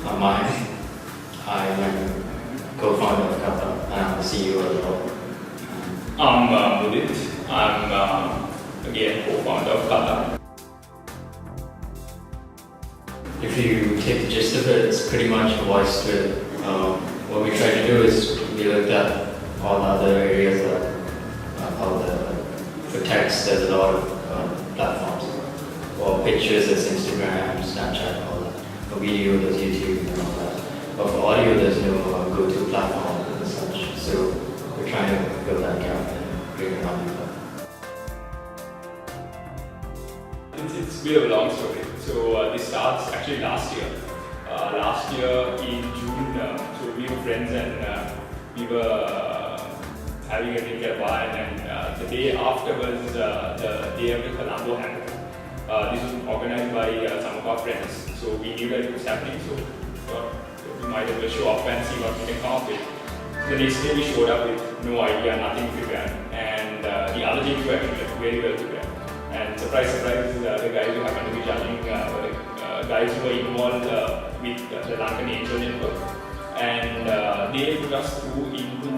I'm Mahesh. I'm a co-founder of Katha and I'm the CEO as well. I'm Mudit. I'm again co-founder of Katha. If you take the gist of it, it's pretty much a voice with what we try to do is we looked at all other areas like all the for text there's a lot of platforms. For pictures there's Instagram, Snapchat, all that. For video there's YouTube and all that. But for audio there's no go-to platform as such. So we're trying to fill that gap and bring it on people. It's a bit of a long story. So this starts actually last year. Last year in June, so we were friends and we were having a drink at a bar, and the day after was the day of the Colombo Hackathon. This was organized by some of our friends, so we knew that it was happening, so we might as well show up and see what we can come up with. The next day we showed up with no idea, nothing prepared, and the other teams were actually very well prepared. And surprise, surprise, the guys who happened to be judging were guys who were involved with the Lankan Angel Network. And they put us through into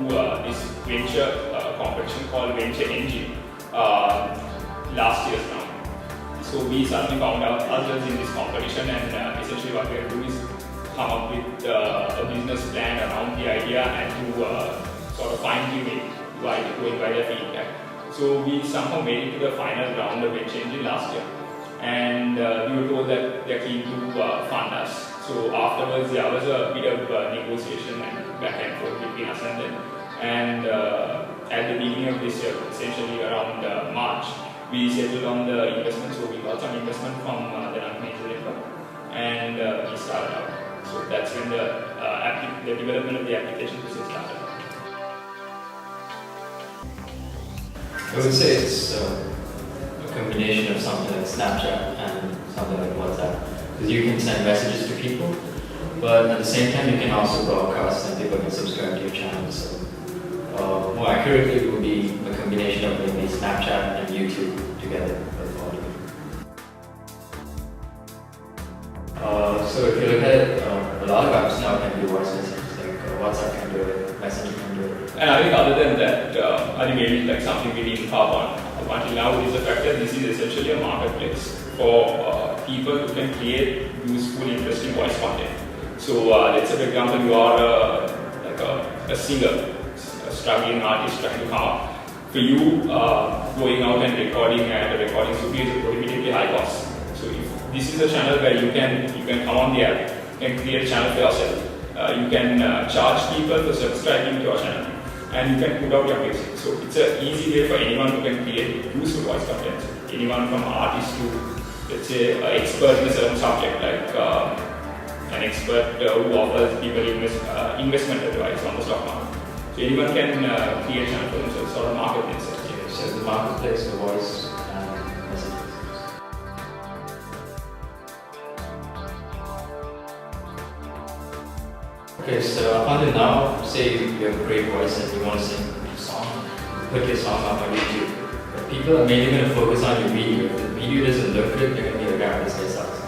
this venture competition called Venture Engine last year's round. So we suddenly found out others in this competition, and essentially what we are doing is come up with a business plan around the idea and to sort of fine-tune it going by their feedback. So we somehow made it to the final round of Venture Engine last year, and we were told that they're keen to fund us. So afterwards there was a bit of negotiation and back and forth between us and them. And at the beginning of this year, essentially around March, we settled on the investment. So we got some investment from the Lankan Angel Network, and we started out. So that's when the development of the application process started. I would say it's a combination of something like Snapchat and something like WhatsApp. Because you can send messages to people, but at the same time you can also broadcast and people can subscribe to your channel. So more accurately it would be a combination of maybe Snapchat and YouTube together with audio. So if you look at it, a lot of apps now can do voice messages, like WhatsApp can do it, Messenger can do it. And I think other than that, I think maybe like something we didn't harp on until now is the fact that this is essentially a marketplace for people who can create useful, interesting voice content. So let's say for example you are like a singer, a struggling artist trying to come up. For you, going out and recording at a recording studio is a prohibitively high cost. So if this is a channel where you can come on the app and create a channel for yourself. You can charge people for subscribing to your channel, and you can put out your music. So it's an easy way for anyone who can create useful voice content. Anyone from artists to, let's say, an expert in a certain subject, like an expert who offers people investment advice on the stock market. So anyone can create a channel for themselves, sort of market themselves. Yeah, so the marketplace, the voice and messages. Okay, so up until now, say you have a great voice and you want to sing a song, put your song up on YouTube. But people are mainly going to focus on your video. If the video doesn't look good, they're going to be like, "Ah, this guy sucks."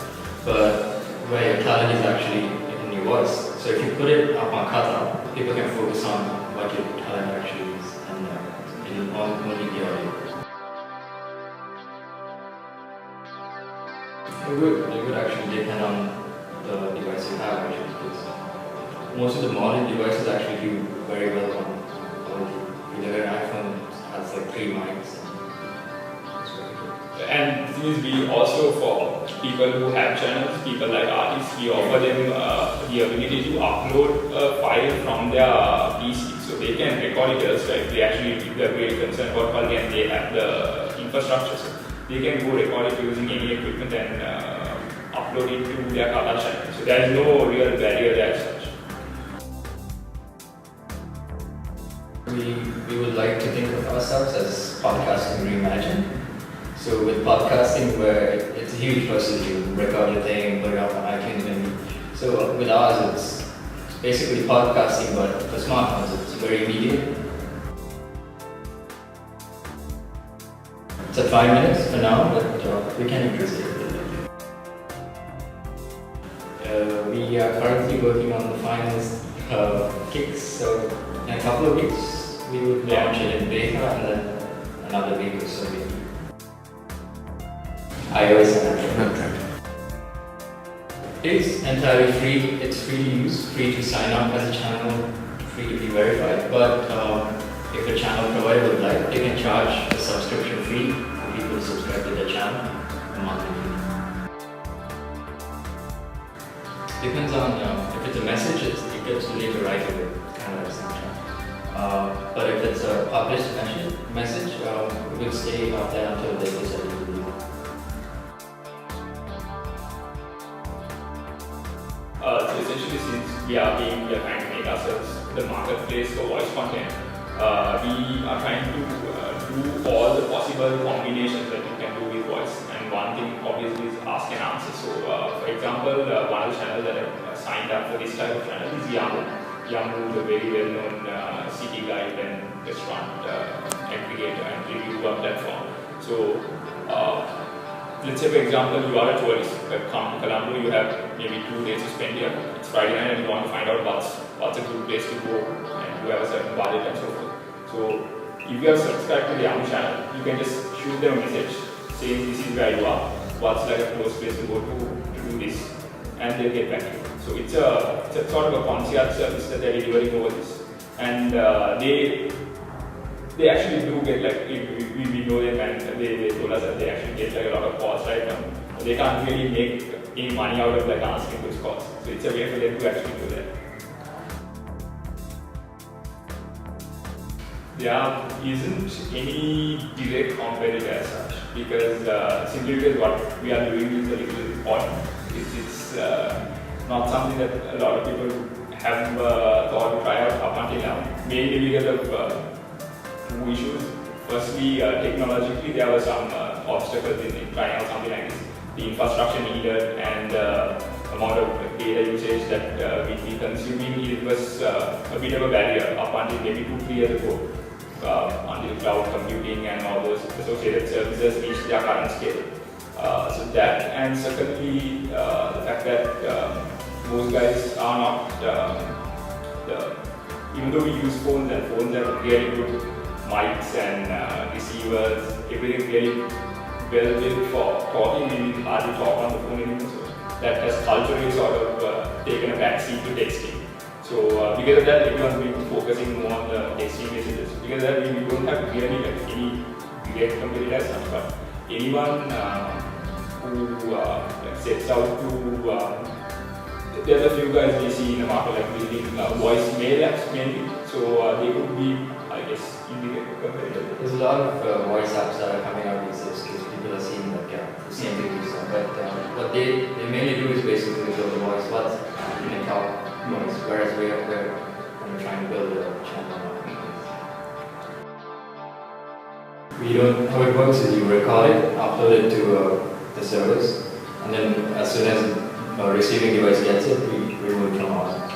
But where your talent is actually in your voice. So if you put it up on Katha, people can focus on what your talent actually is and only the audio. It would actually depend on the device you have actually, because most of the modern devices actually do very well on audio. You look at an iPhone, it has like 3 mics. And the thing is, we also, for people who have channels, people like artists, we offer them the ability to upload a file from their PC. So they can record it elsewhere if they actually if they're very concerned about quality and they have the infrastructure. So they can go record it using any equipment and upload it to their Katha channel. So there is no real barrier there as such. We would like to think of ourselves as podcasting reimagined. So with podcasting, where it's a huge process, you record your thing, put it up on iTunes, maybe. So with ours, it's basically podcasting, but for smartphones, it's very immediate. It's at 5 minutes for now, but we can increase it. We are currently working on the final kicks, so in a couple of weeks we would launch it in beta and then another week or so maybe. iOS and Android. It is entirely free, it's free to use, free to sign up as a channel, free to be verified, but if a channel provider would like, they can charge a subscription fee for people to subscribe to their channel, a monthly fee. Depends on if it's a message, it gets deleted right away, kind of like Snapchat. But if it's a published message, it will stay up there until they decide to delete it. So essentially, since we are trying to make ourselves the marketplace for voice content, we are trying to do all the possible combinations that you can do with voice. And one thing obviously is ask and answer. So for example, one of the channels that I signed up for this type of channel is Yamu. Yamu is a very well-known city guide and restaurant aggregator and reviewer platform. So let's say for example you are a tourist, come to Colombo, you have maybe 2 days to spend here. It's Friday night and you want to find out what's a good place to go and you have a certain budget and so forth. So if you are subscribed to the Yamu channel, you can just shoot them a message saying this is where you are, what's like a close place to go to do this, and they'll get back to you. So it's a sort of a concierge service that they're delivering over this. And they actually do get like, we know them and they told us that they actually get like a lot of calls right now. They can't really make any money out of like answering those calls. So it's a way for them to actually do that. There isn't any direct competitor as such because simply because what we are doing is a little odd. It's not something that a lot of people have thought to try out up until now, mainly because of 2 issues. Firstly, technologically there were some obstacles in trying out something like this. The infrastructure needed and amount of data usage that we'd be consuming, it was a bit of a barrier up until maybe 2-3 years ago. Until cloud computing and all those associated services reached their current scale. So that, and secondly, the fact that most guys are not, even though we use phones and phones have really good mics and receivers, everything really well built for talking, we hardly talk on the phone anymore. So that has culturally sort of taken a backseat to texting. So because of that, everyone's been focusing more on the texting messages. Because of that, we don't have really like any direct competitors, but anyone who sets out to, there are a few guys we see in the market like building voicemail apps mainly. So they could be, I guess, indirect competitors. There's a lot of voice apps that are coming out these days because people are seeing that the same thing you said. But what they mainly do is basically build a voice WhatsApp. You can talk voice, whereas we're trying to build a channel. We don't, how it works is you record it, upload it to the servers, and then as soon as a receiving device gets it, we remove it from our side.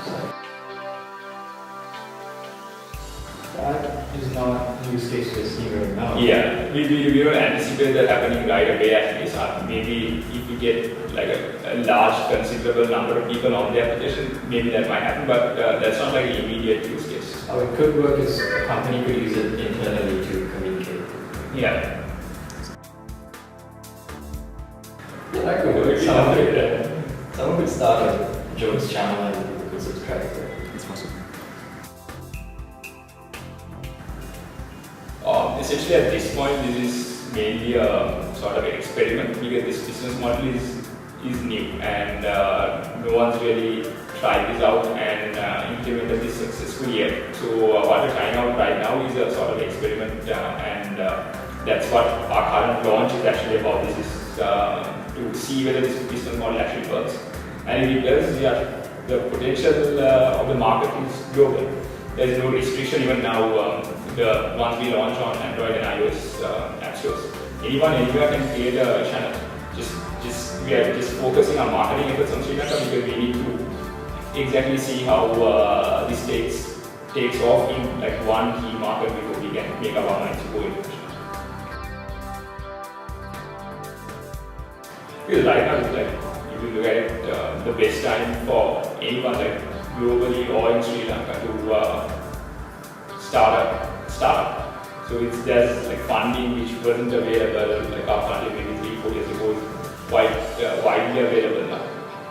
That is not use case we're seeing right now. Yeah, we don't anticipate that happening right away at least. Maybe if we get like a large considerable number of people on the application, maybe that might happen, but that's not like an immediate use case. How it could work is a company could use it internally to communicate. Yeah. That could work. Someone could start a Jones channel and people could subscribe to it. It's possible. Essentially at this point, this is mainly a sort of an experiment because this business model is new and no one's really tried this out and implemented this successfully yet. So what we're trying out right now is a sort of experiment and that's what our current launch is actually about. This is to see whether this business model actually works. And if it does, yeah, the potential of the market is global. There is no restriction even now. Once we launch on Android and iOS app stores, anyone anywhere can create a channel. We are just focusing our marketing efforts on Sri Lanka because we need to exactly see how this takes off in like one key market before we can make up our minds to go into it. Because right now, it's like if if you look at it, the best time for anyone like globally or in Sri Lanka to start up. So there's like funding which wasn't available like our funding maybe 3-4 years ago is quite widely available now,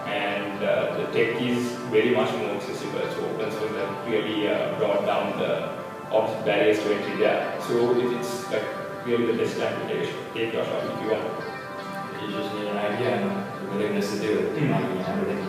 and the tech is very much more accessible. So open source has really brought down the barriers to entry there. So it's like really the best time to take your shot if you want. You just need an idea and the willingness to do it, money and everything.